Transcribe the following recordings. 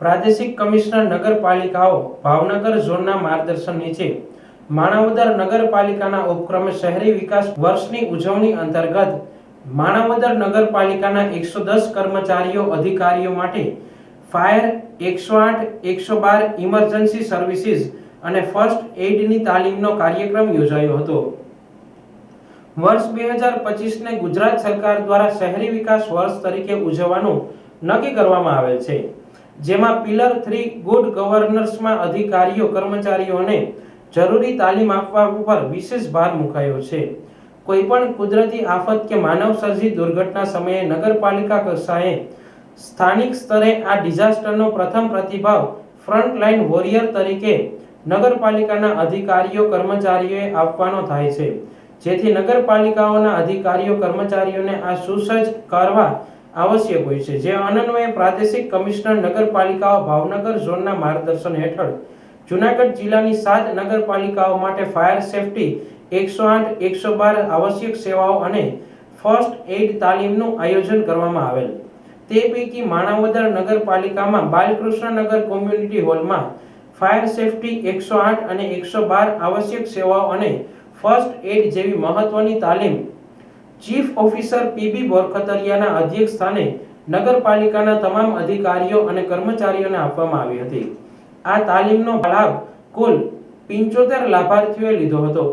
પ્રાદેશિક કમિશનર નગરપાલિકાઓ ભાવનગર ઝોનના માર્ગદર્શન નીચે માણાવદર નગરપાલિકાના ઉપક્રમે શહેરી વિકાસ વર્ષની ઉજવણી અંતર્ગત માણાવદર નગરપાલિકાના 110 કર્મચારીઓ અધિકારીઓ માટે ફાયર 108 112 ઇમરજન્સી સર્વિસીસ અને ફર્સ્ટ એઇડની તાલીમનો કાર્યક્રમ યોજાયો હતો। વર્ષ 2025 ને ગુજરાત સરકાર દ્વારા શહેરી વિકાસ વર્ષ તરીકે ઉજવવાનું નક્કી કરવામાં આવેલ છે, જેમાં પિલર 3 ગુડ ગવર્નન્સમાં અધિકારીઓ કર્મચારીઓને જરૂરી તાલીમ આપવા ઉપર વિશેષ ભાર મુકાયો છે। કોઈપણ કુદરતી આફત કે માનવ સર્જિત દુર્ઘટના સમયે નગરપાલિકા કક્ષાએ સ્થાનિક સ્તરે આ ડિઝાસ્ટરનો પ્રથમ પ્રતિભાવ ફ્રન્ટલાઇન વોરિયર તરીકે નગરપાલિકાના અધિકારીઓ કર્મચારીઓએ આપવાનો થાય છે, જેથી નગરપાલિકાઓના અધિકારીઓ કર્મચારીઓને આ સુસજ્જ કરવા આવશ્યક હોય છે। જે અન્વયે પ્રાદેશિક કમિશનર નગરપાલિકાઓ ભાવનગર ઝોનના માર્ગદર્શન હેઠળ જૂનાગઢ જિલ્લાની 7 નગરપાલિકાઓ માટે ફાયર સેફટી 108 112 આવશ્યક સેવાઓ અને ફર્સ્ટ એઇડ તાલીમનું આયોજન કરવામાં આવેલ। તે પૈકી માણાવદર નગરપાલિકામાં બાલકૃષ્ણનગર કોમ્યુનિટી હોલમાં ફાયર સેફટી 108 અને 112 આવશ્યક સેવાઓ અને ફર્સ્ટ એઇડ જેવી મહત્વની તાલીમ ચીફ ઓફિસર પીબી બોરખતરિયાના અધ્યક્ષ સ્થાને નગરપાલિકાના તમામ અધિકારીઓ અને કર્મચારીઓને આપવામાં આવી હતી। આ તાલીમનો લાભ કુલ 75 લાભાર્થીઓએ લીધો હતો।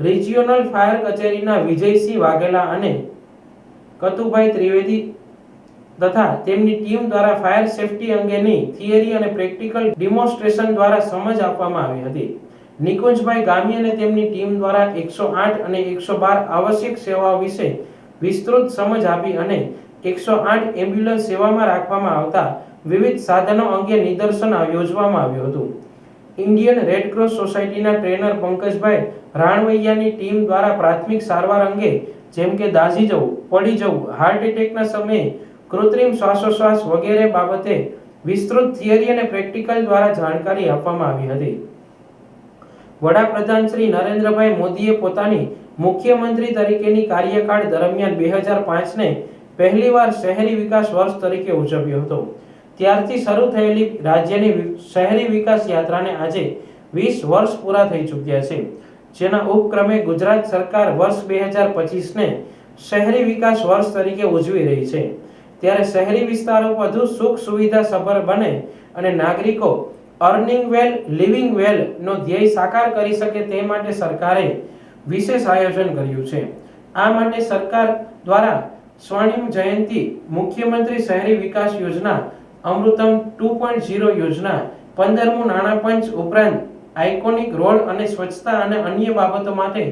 રિજિયોનલ ફાયર કચેરીના વિજયસિંહ વાઘેલા અને કતુભાઈ ત્રિવેદી તથા તેમની ટીમ દ્વારા ફાયર સેફટી અંગેની થિયરી અને પ્રેક્ટિકલ ડેમોન્સ્ટ્રેશન દ્વારા સમજ આપવામાં આવી હતી। નિકુંજભાઈ ગામી અને તેમની ટીમ દ્વારા 108 અને 112 આવશ્યક સેવાઓ વિશે વિસ્તૃત સમજ આપી અને 108 એમ્બ્યુલન્સ સેવામાં રાખવામાં આવતા વિવિધ સાધનો અંગે નિદર્શન યોજવામાં આવ્યું હતું। ઇન્ડિયન રેડ ક્રોસ સોસાયટીના ટ્રેનર પંકજભાઈ રાણવૈયાની ટીમ દ્વારા પ્રાથમિક સારવાર અંગે જેમ કે દાઝી જવું, પડી જવું, હાર્ટ એટેકના સમયે કૃત્રિમ શ્વાસોશ્વાસ વગેરે બાબતે વિસ્તૃત થિયરી અને પ્રેક્ટિકલ દ્વારા જાણકારી આપવામાં આવી હતી। વડાપ્રધાન શ્રી નરેન્દ્રભાઈ મોદીએ પોતાની મુખ્યમંત્રી તરીકેની કાર્યકાળ દરમિયાન 2005 ને પહેલીવાર શહેરી વિકાસ વર્ષ તરીકે ઉજવ્યો હતો। ત્યારથી શરૂ થયેલી રાજ્યની શહેરી વિકાસ યાત્રાને આજે 20 વર્ષ પૂરા થઈ ચૂક્યા છે, જેના ઉપક્રમે ગુજરાત સરકાર વર્ષ 2025 ને શહેરી વિકાસ વર્ષ તરીકે ઉજવી રહી છે। ત્યારે શહેરી વિસ્તારો વધુ સુખ સુવિધા સભર બને અને નાગરિકો અર્નિંગ વેલ લિવિંગ વેલ નો ધ્યેય સાકાર કરી શકે તે માટે સરકારે વિશેષ આયોજન કર્યું છે। આ માટે સરકાર દ્વારા સ્વર્ણિમ જયંતિ, મુખ્યમંત્રી શહેરી વિકાસ યોજના, અમૃતમ 2.0 યોજના, 15મું નાણાં પંચ ઉપરાંત આઇકોનિક રોડ અને સ્વચ્છતા અને અન્ય બાબતો માટે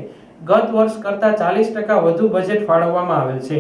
ગત વર્ષ કરતા 40% વધુ બજેટ ફાળવવામાં આવેલ છે।